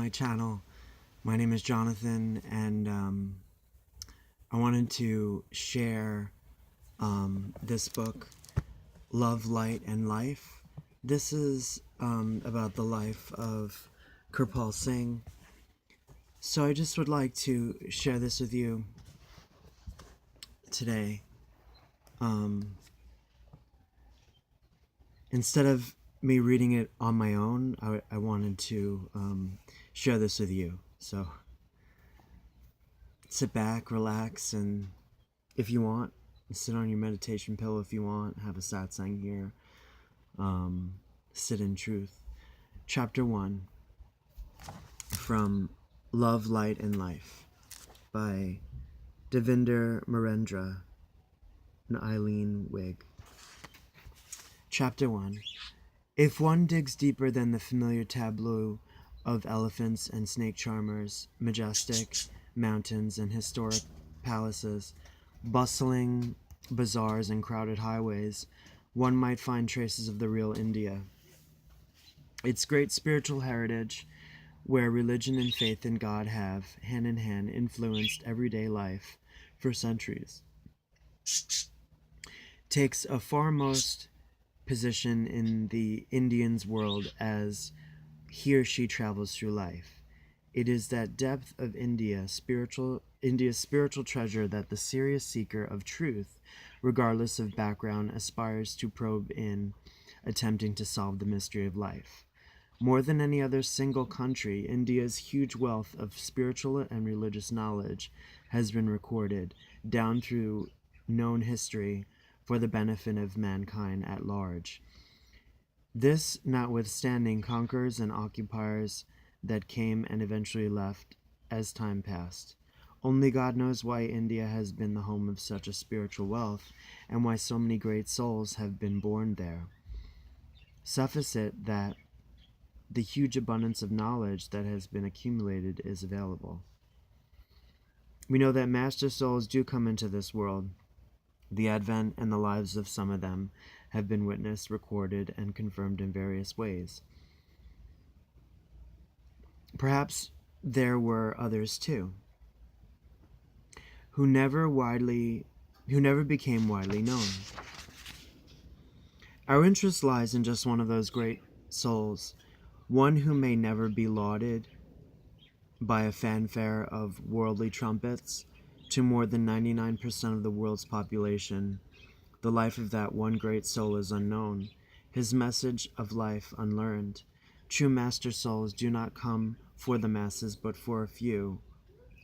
my channel. My name is Jonathan, and I wanted to share this book, Love, Light, and Life. This is about the life of Kirpal Singh. So I just would like to share this with you today. Instead of me reading it on my own, I wanted to share this with you. So sit back, relax, and if you want, sit on your meditation pillow if you want, have a satsang here, sit in truth. Chapter 1 from Love, Light, and Life by Devinder Marendra and Eileen Wigg. Chapter 1. If one digs deeper than the familiar tableau of elephants and snake charmers, majestic mountains and historic palaces, bustling bazaars and crowded highways, one might find traces of the real India. Its great spiritual heritage, where religion and faith in God have, hand in hand, influenced everyday life for centuries, takes a foremost position in the Indian's world as he or she travels through life. It is that depth of India's spiritual treasure that the serious seeker of truth, regardless of background, aspires to probe in, attempting to solve the mystery of life. More than any other single country, India's huge wealth of spiritual and religious knowledge has been recorded down through known history for the benefit of mankind at large. This notwithstanding conquerors and occupiers that came and eventually left as time passed. Only God knows why India has been the home of such a spiritual wealth, and why so many great souls have been born there. Suffice it that the huge abundance of knowledge that has been accumulated is available. We know that master souls do come into this world. The advent and the lives of some of them have been witnessed, recorded, and confirmed in various ways. Perhaps there were others too, who never became widely known. Our interest lies in just one of those great souls, one who may never be lauded by a fanfare of worldly trumpets. To more than 99% of the world's population, the life of that one great soul is unknown, his message of life unlearned. True master souls do not come for the masses, but for a few.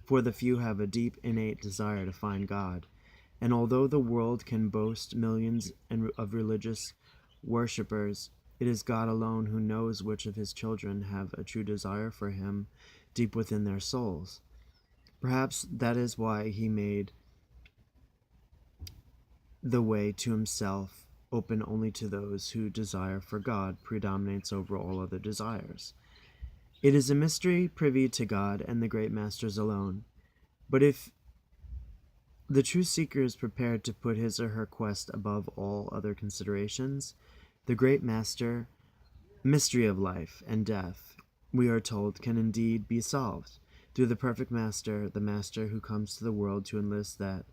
For the few have a deep, innate desire to find God. And although the world can boast millions of religious worshippers, it is God alone who knows which of his children have a true desire for him deep within their souls. Perhaps that is why he made the way to himself open only to those whose desire for God predominates over all other desires. It is a mystery privy to God and the great masters alone. But if the true seeker is prepared to put his or her quest above all other considerations, the great master, mystery of life and death, we are told, can indeed be solved through the perfect master, the master who comes to the world to enlist that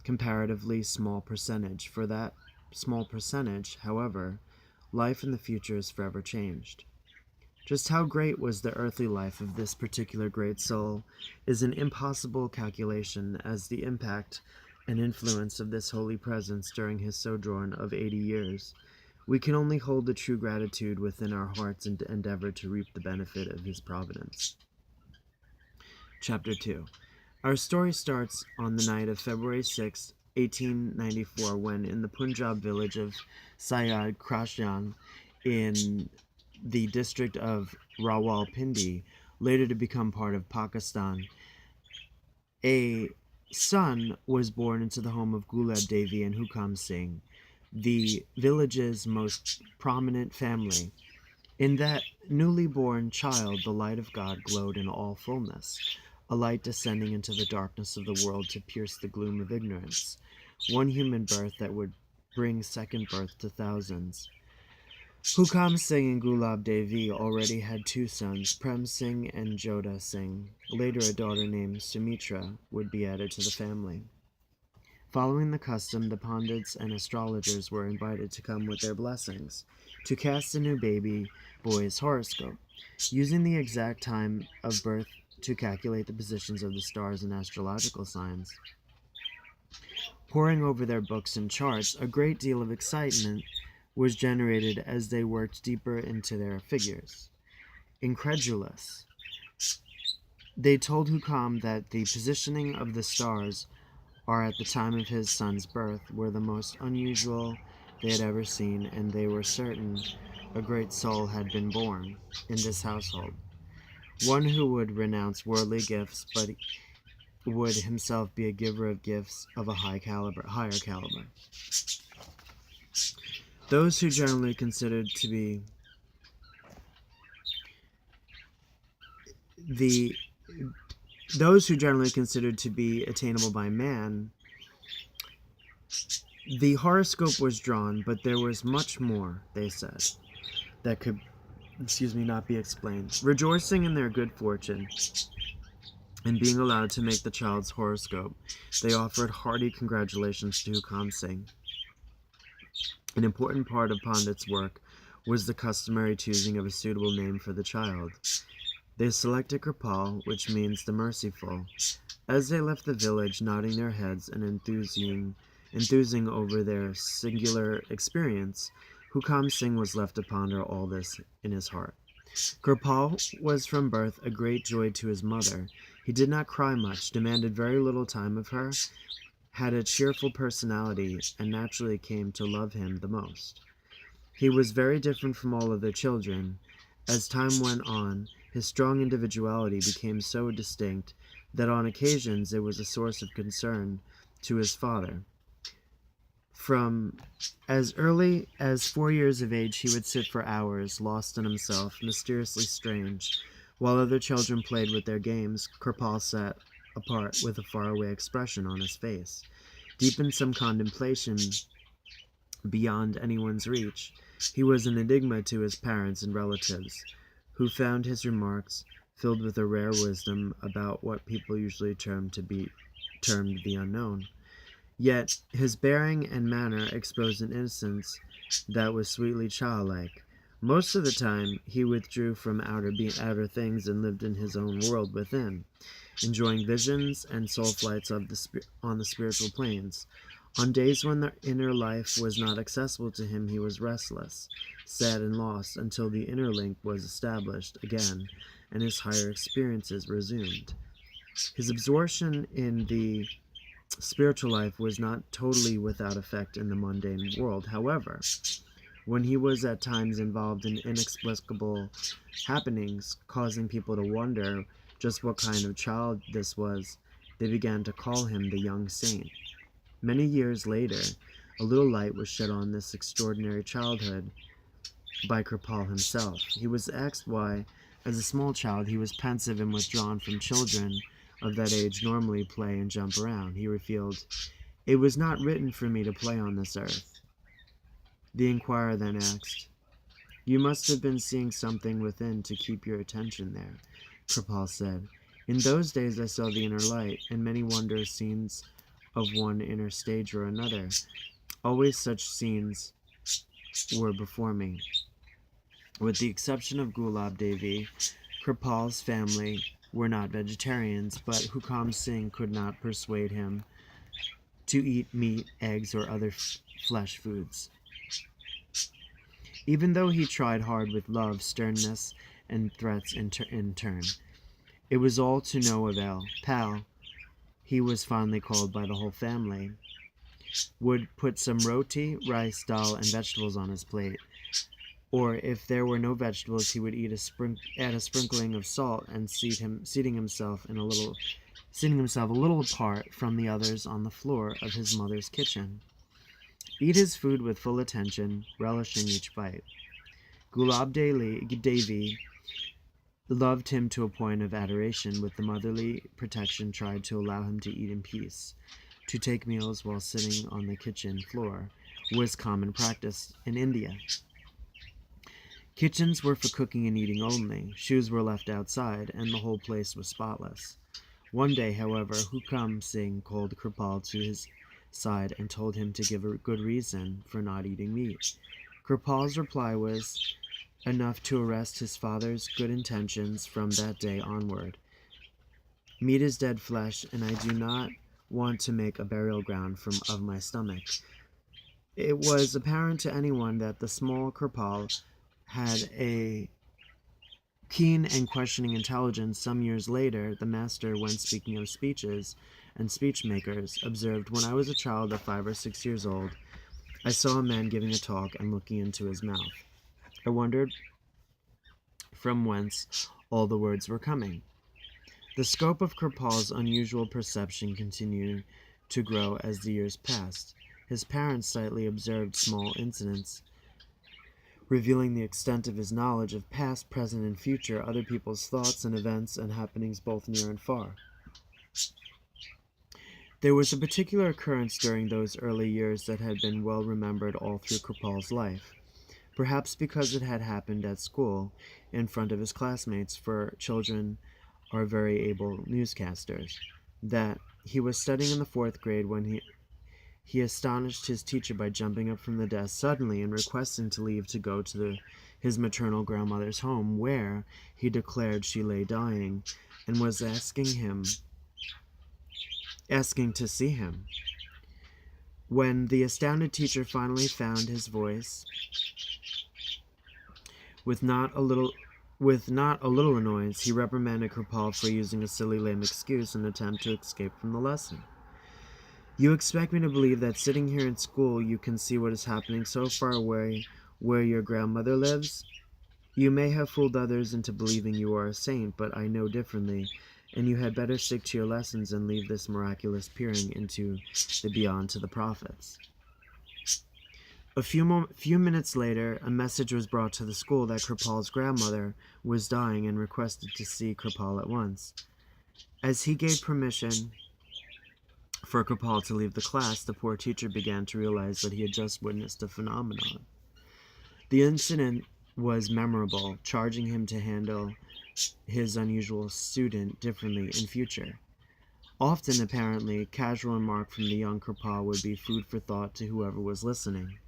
comparatively small percentage. For that small percentage, however, life in the future is forever changed. Just how great was the earthly life of this particular great soul is an impossible calculation, as the impact and influence of this holy presence during his sojourn of 80 years. We can only hold the true gratitude within our hearts and endeavor to reap the benefit of his providence. Chapter 2. Our story starts on the night of February 6, 1894, when in the Punjab village of Syed Krashyan in the district of Rawalpindi, later to become part of Pakistan, a son was born into the home of Gulab Devi and Hukam Singh, the village's most prominent family. In that newly born child, the light of God glowed in all fullness, a light descending into the darkness of the world to pierce the gloom of ignorance, one human birth that would bring second birth to thousands. Hukam Singh and Gulab Devi already had two sons, Prem Singh and Jodha Singh. Later, a daughter named Sumitra would be added to the family. Following the custom, the pundits and astrologers were invited to come with their blessings to cast a new baby boy's horoscope, using the exact time of birth to calculate the positions of the stars and astrological signs. Poring over their books and charts, a great deal of excitement was generated as they worked deeper into their figures. Incredulous, they told Hukam that the positioning of the stars are at the time of his son's birth were the most unusual they had ever seen, and they were certain a great soul had been born in this household, one who would renounce worldly gifts but would himself be a giver of gifts of a higher caliber. Those who generally considered to be attainable by man, the horoscope was drawn, but there was much more, they said, that could, not be explained. Rejoicing in their good fortune and being allowed to make the child's horoscope, they offered hearty congratulations to Hukam Singh. An important part of Pandit's work was the customary choosing of a suitable name for the child. They selected Kripal, which means the merciful. As they left the village, nodding their heads and enthusing over their singular experience, Hukam Singh was left to ponder all this in his heart. Kripal was from birth a great joy to his mother. He did not cry much, demanded very little time of her, had a cheerful personality, and naturally came to love him the most. He was very different from all other children. As time went on, his strong individuality became so distinct that on occasions it was a source of concern to his father. From as early as 4 years of age, he would sit for hours, lost in himself, mysteriously strange. While other children played with their games, Kripal sat apart with a faraway expression on his face, deep in some contemplation beyond anyone's reach. He was an enigma to his parents and relatives, who found his remarks filled with a rare wisdom about what people usually termed the unknown. Yet his bearing and manner exposed an innocence that was sweetly childlike. Most of the time he withdrew from outer things and lived in his own world within, enjoying visions and soul flights on the spiritual planes. On days when the inner life was not accessible to him, he was restless, sad, and lost until the inner link was established again and his higher experiences resumed. His absorption in the spiritual life was not totally without effect in the mundane world. However, when he was at times involved in inexplicable happenings, causing people to wonder just what kind of child this was, they began to call him the young saint. Many years later, a little light was shed on this extraordinary childhood by Kripal himself. He was asked why, as a small child, he was pensive and withdrawn from children of that age normally play and jump around. He revealed, "It was not written for me to play on this earth." The inquirer then asked, "You must have been seeing something within to keep your attention there." Kripal said, "In those days I saw the inner light, and many wondrous scenes of one inner stage or another. Always such scenes were before me." With the exception of Gulab Devi, Kripal's family were not vegetarians, but Hukam Singh could not persuade him to eat meat, eggs, or other flesh foods. Even though he tried hard with love, sternness, and threats in turn, it was all to no avail. Pal, he was fondly called by the whole family, would put some roti, rice, dal, and vegetables on his plate. Or if there were no vegetables, he would add a sprinkling of salt and seating himself a little apart from the others on the floor of his mother's kitchen. Eat his food with full attention, relishing each bite. Gulab Devi loved him to a point of adoration. With the motherly protection, tried to allow him to eat in peace. To take meals while sitting on the kitchen floor was common practice in India. Kitchens were for cooking and eating only. Shoes were left outside, and the whole place was spotless. One day, however, Hukam Singh called Kripal to his side and told him to give a good reason for not eating meat. Kripal's reply was enough to arrest his father's good intentions from that day onward. Meat is dead flesh, and I do not want to make a burial ground of my stomach. It was apparent to anyone that the small Kripal had a keen and questioning intelligence. Some years later, the master, when speaking of speeches and speech makers, observed, "When I was a child of 5 or 6 years old, I saw a man giving a talk and looking into his mouth. I wondered from whence all the words were coming." The scope of Kripal's unusual perception continued to grow as the years passed. His parents slightly observed small incidents, revealing the extent of his knowledge of past, present, and future, other people's thoughts and events and happenings both near and far. There was a particular occurrence during those early years that had been well remembered all through Kripal's life, perhaps because it had happened at school in front of his classmates, for children are very able newscasters. That he was studying in the 4th grade when he astonished his teacher by jumping up from the desk suddenly and requesting to leave to go to his maternal grandmother's home, where, he declared, she lay dying, and was asking to see him. When the astounded teacher finally found his voice, with not a little annoyance, he reprimanded Kripal for using a silly, lame excuse in an attempt to escape from the lesson. "You expect me to believe that sitting here in school you can see what is happening so far away where your grandmother lives? You may have fooled others into believing you are a saint, but I know differently, and you had better stick to your lessons and leave this miraculous peering into the beyond to the prophets." A few minutes later, a message was brought to the school that Kripal's grandmother was dying and requested to see Kripal at once. As he gave permission for Kripal to leave the class, the poor teacher began to realize that he had just witnessed a phenomenon. The incident was memorable, charging him to handle his unusual student differently in future. Often, apparently, casual remark from the young Kripal would be food for thought to whoever was listening.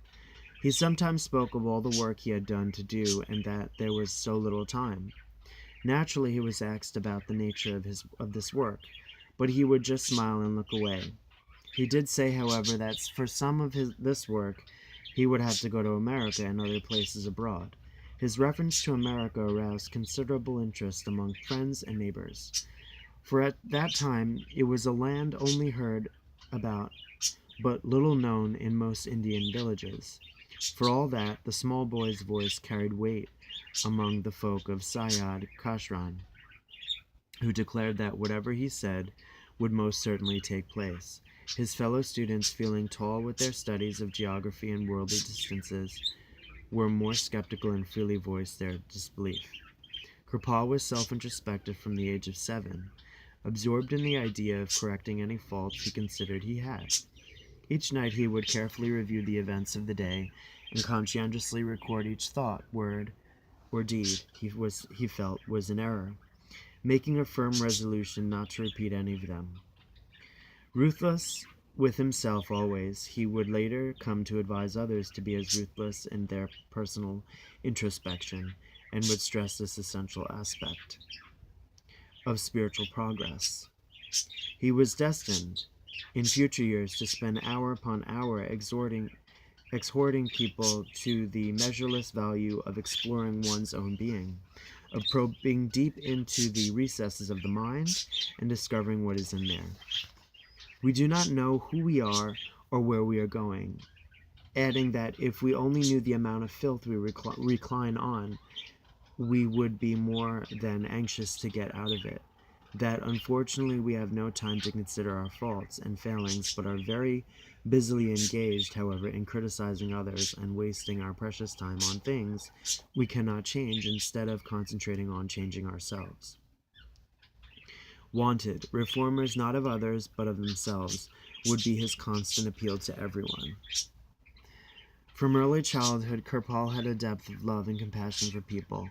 He sometimes spoke of all the work he had done to do, and that there was so little time. Naturally, he was asked about the nature of this work, but he would just smile and look away. He did say, however, that for some of this work, he would have to go to America and other places abroad. His reference to America aroused considerable interest among friends and neighbors, for at that time it was a land only heard about but little known in most Indian villages. For all that, the small boy's voice carried weight among the folk of Syed Kashran, who declared that whatever he said would most certainly take place. His fellow students, feeling tall with their studies of geography and worldly distances, were more skeptical and freely voiced their disbelief. Kripal was self-introspective from the age of 7, absorbed in the idea of correcting any faults he considered he had. Each night he would carefully review the events of the day and conscientiously record each thought, word, or deed he felt was in error, making a firm resolution not to repeat any of them. Ruthless with himself always, he would later come to advise others to be as ruthless in their personal introspection, and would stress this essential aspect of spiritual progress. He was destined in future years to spend hour upon hour exhorting people to the measureless value of exploring one's own being, of probing deep into the recesses of the mind and discovering what is in there. We do not know who we are or where we are going, adding that if we only knew the amount of filth we recline on, we would be more than anxious to get out of it. That unfortunately we have no time to consider our faults and failings, but are very busily engaged, however, in criticizing others and wasting our precious time on things we cannot change instead of concentrating on changing ourselves. Wanted, reformers not of others but of themselves, would be his constant appeal to everyone. From early childhood, Kirpal had a depth of love and compassion for people.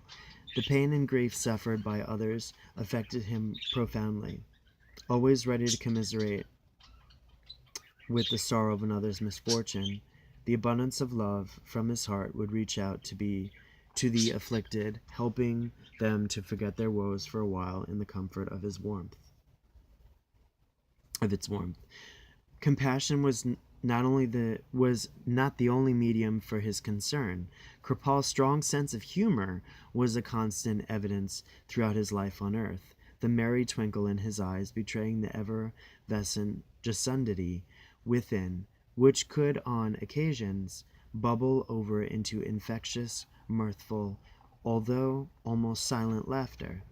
The pain and grief suffered by others affected him profoundly. Always ready to commiserate with the sorrow of another's misfortune, the abundance of love from his heart would reach out to the afflicted, helping them to forget their woes for a while in the comfort of its warmth. Compassion was not the only medium for his concern. Kripal's strong sense of humor was a constant evidence throughout his life on earth, the merry twinkle in his eyes betraying the effervescent jocundity within, which could on occasions bubble over into infectious, mirthful, although almost silent laughter.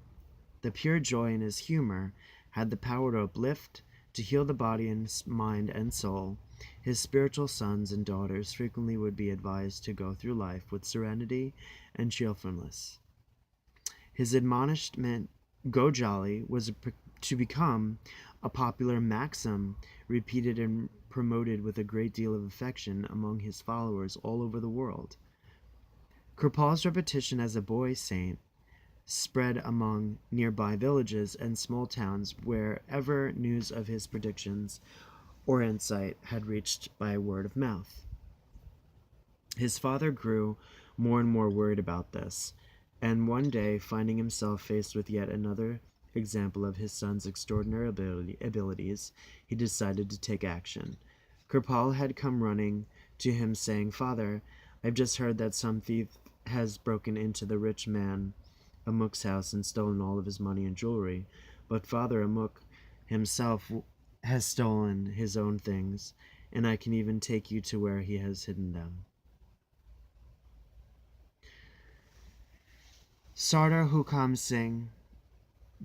The pure joy in his humor had the power to uplift, to heal the body and mind and soul. His spiritual sons and daughters frequently would be advised to go through life with serenity and cheerfulness. His admonishment, "Go jolly," was to become a popular maxim, repeated and promoted with a great deal of affection among his followers all over the world. Kripal's reputation as a boy saint spread among nearby villages and small towns wherever news of his predictions or insight had reached by word of mouth. His father grew more and more worried about this, and one day, finding himself faced with yet another example of his son's extraordinary abilities, he decided to take action. Kripal had come running to him saying, "Father, I've just heard that some thief has broken into the rich man Amuk's house and stolen all of his money and jewelry. But Father Amuk himself has stolen his own things, and I can even take you to where he has hidden them." Sardar Hukam Singh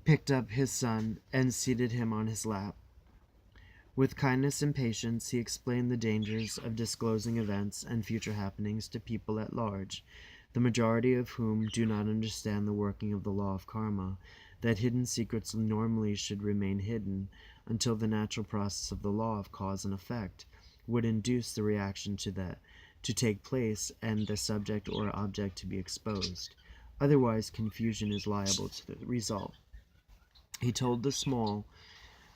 picked up his son and seated him on his lap. With kindness and patience, he explained the dangers of disclosing events and future happenings to people at large, the majority of whom do not understand the working of the law of karma, that hidden secrets normally should remain hidden until the natural process of the law of cause and effect would induce the reaction to take place and the subject or object to be exposed. Otherwise, confusion is liable to the result. He told the small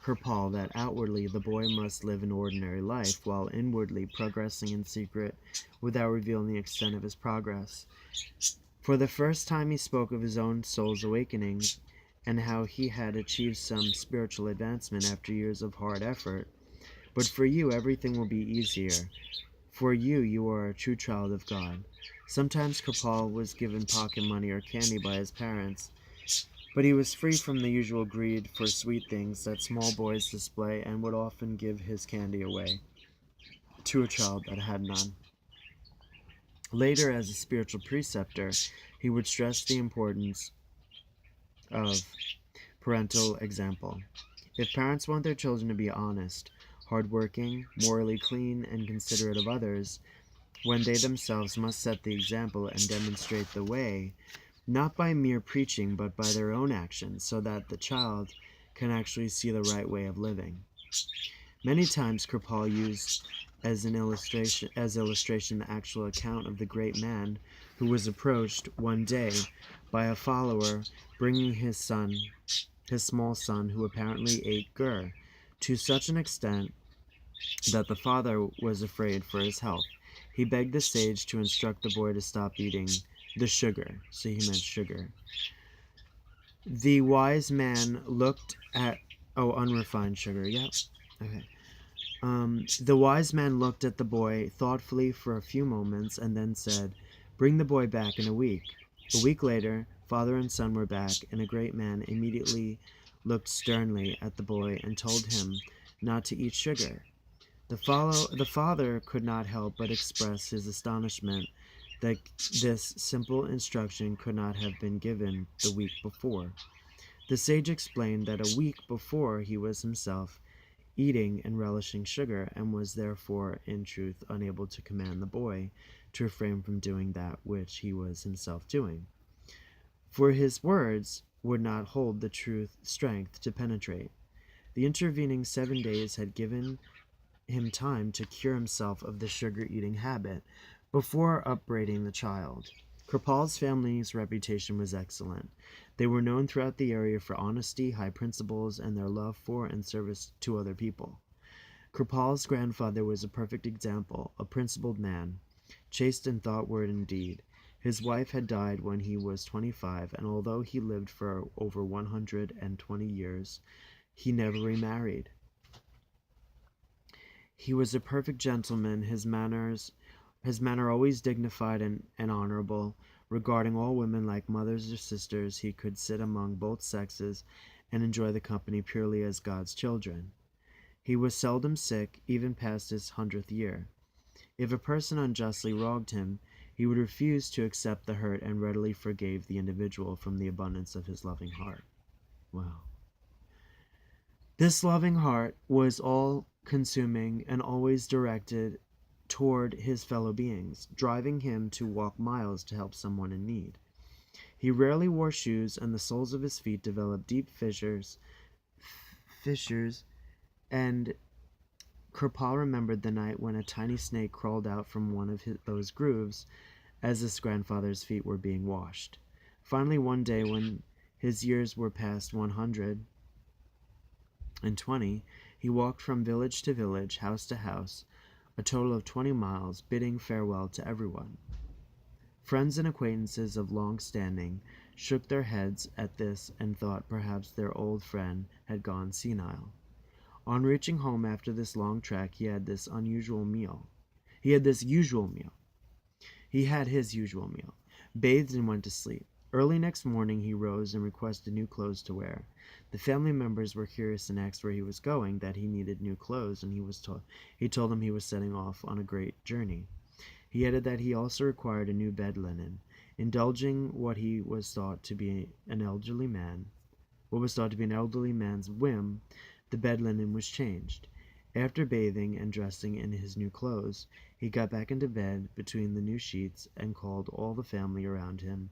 Kirpal that outwardly the boy must live an ordinary life, while inwardly progressing in secret without revealing the extent of his progress. For the first time he spoke of his own soul's awakening and how he had achieved some spiritual advancement after years of hard effort. "But for you, everything will be easier. For you are a true child of God." Sometimes Kirpal was given pocket money or candy by his parents, but he was free from the usual greed for sweet things that small boys display and would often give his candy away to a child that had none. Later, as a spiritual preceptor, he would stress the importance of parental example. If parents want their children to be honest, hardworking, morally clean, and considerate of others, when they themselves must set the example and demonstrate the way, not by mere preaching but by their own actions, so that the child can actually see the right way of living. Many times Kripal used as illustration the actual account of the great man who was approached one day by a follower bringing his small son, who apparently ate gur, to such an extent that the father was afraid for his health. He begged the sage to instruct the boy to stop eating the sugar. So he meant sugar. The wise man looked at unrefined sugar. Yep. Okay. The wise man looked at the boy thoughtfully for a few moments and then said, "Bring the boy back in a week." A week later, father and son were back, and a great man immediately looked sternly at the boy and told him not to eat sugar. The father could not help but express his astonishment that this simple instruction could not have been given the week before. The sage explained that a week before he was himself eating and relishing sugar, and was therefore in truth unable to command the boy to refrain from doing that which he was himself doing. For his words would not hold the truth strength to penetrate. The intervening 7 days had given him time to cure himself of the sugar-eating habit, before upbraiding the child. Kripal's family's reputation was excellent. They were known throughout the area for honesty, high principles, and their love for and service to other people. Kripal's grandfather was a perfect example, a principled man, chaste in thought, word, and deed. His wife had died when he was 25, and although he lived for over 120 years, he never remarried. He was a perfect gentleman, his manner always dignified and honorable. Regarding all women like mothers or sisters, he could sit among both sexes and enjoy the company purely as God's children. He was seldom sick, even past his 100th year. If a person unjustly wronged him, he would refuse to accept the hurt and readily forgave the individual from the abundance of his loving heart. Wow. This loving heart was all-consuming and always directed toward his fellow beings, driving him to walk miles to help someone in need. He rarely wore shoes, and the soles of his feet developed deep fissures, and Kripal remembered the night when a tiny snake crawled out from one of those grooves as his grandfather's feet were being washed. Finally, one day when his years were past 120, he walked from village to village, house to house, a total of 20 miles, bidding farewell to everyone. Friends and acquaintances of long standing shook their heads at this and thought perhaps their old friend had gone senile. On reaching home after this long trek, he had his usual meal, bathed and went to sleep. Early next morning he rose and requested new clothes to wear. The family members were curious and asked where he was going, that he needed new clothes, and he told them he was setting off on a great journey. He added that he also required a new bed linen. Indulging what was thought to be an elderly man's whim, the bed linen was changed. After bathing and dressing in his new clothes, he got back into bed between the new sheets and called all the family around him.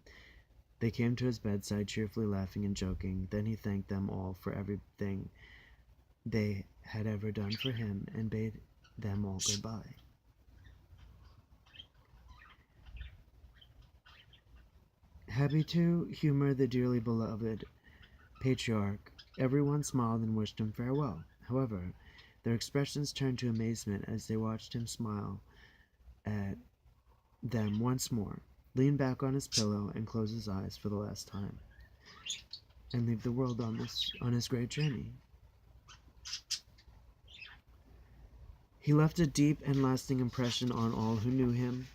They came to his bedside, cheerfully laughing and joking. Then he thanked them all for everything they had ever done for him and bade them all goodbye. Happy to humor the dearly beloved patriarch, everyone smiled and wished him farewell. However, their expressions turned to amazement as they watched him smile at them once more, lean back on his pillow, and close his eyes for the last time, and leave the world on his great journey. He left a deep and lasting impression on all who knew him.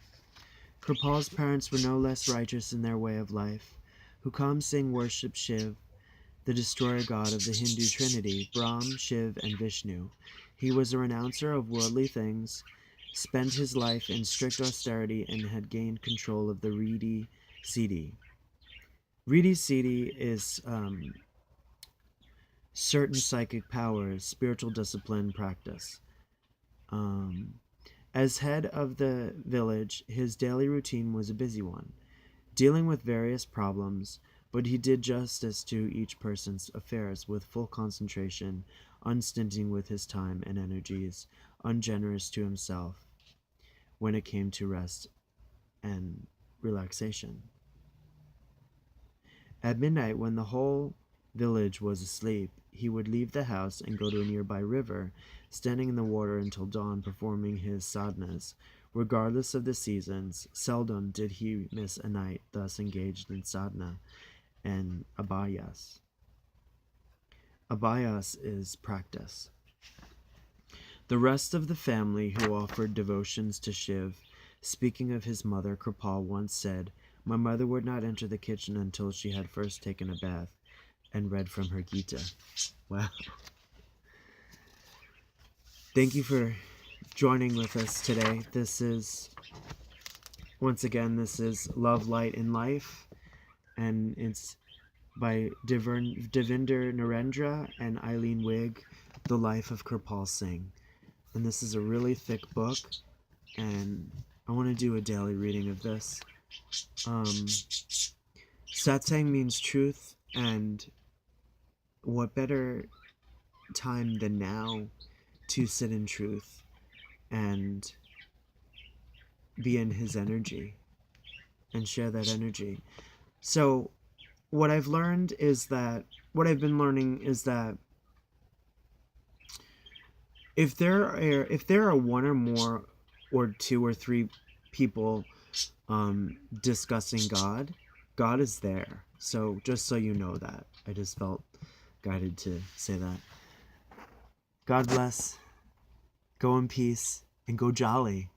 Kripal's parents were no less righteous in their way of life. Hukam Singh worshipped Shiv, the destroyer god of the Hindu trinity, Brahm, Shiv, and Vishnu. He was a renouncer of worldly things, spent his life in strict austerity, and had gained control of the Riddhi Siddhi. Riddhi Siddhi is certain psychic powers, spiritual discipline practice. As head of the village, his daily routine was a busy one, dealing with various problems, but he did justice to each person's affairs with full concentration, unstinting with his time and energies, ungenerous to himself when it came to rest and relaxation. At midnight, when the whole village was asleep, he would leave the house and go to a nearby river, standing in the water until dawn, performing his sadhanas. Regardless of the seasons, seldom did he miss a night thus engaged in sadhana and abhyas. Abhyas is practice. The rest of the family who offered devotions to Shiv, speaking of his mother, Kripal once said, "My mother would not enter the kitchen until she had first taken a bath and read from her Gita." Wow. Thank you for joining with us today. This is Love, Light, and Life, and it's by Devinder Narendra and Eileen Wigg, The Life of Kripal Singh. And this is a really thick book, and I want to do a daily reading of this. Satsang means truth, and what better time than now to sit in truth and be in his energy and share that energy. So what I've been learning is that if there are one or more or two or three people discussing God is there. So just so you know that. I just felt guided to say that. God bless. Go in peace and go jolly.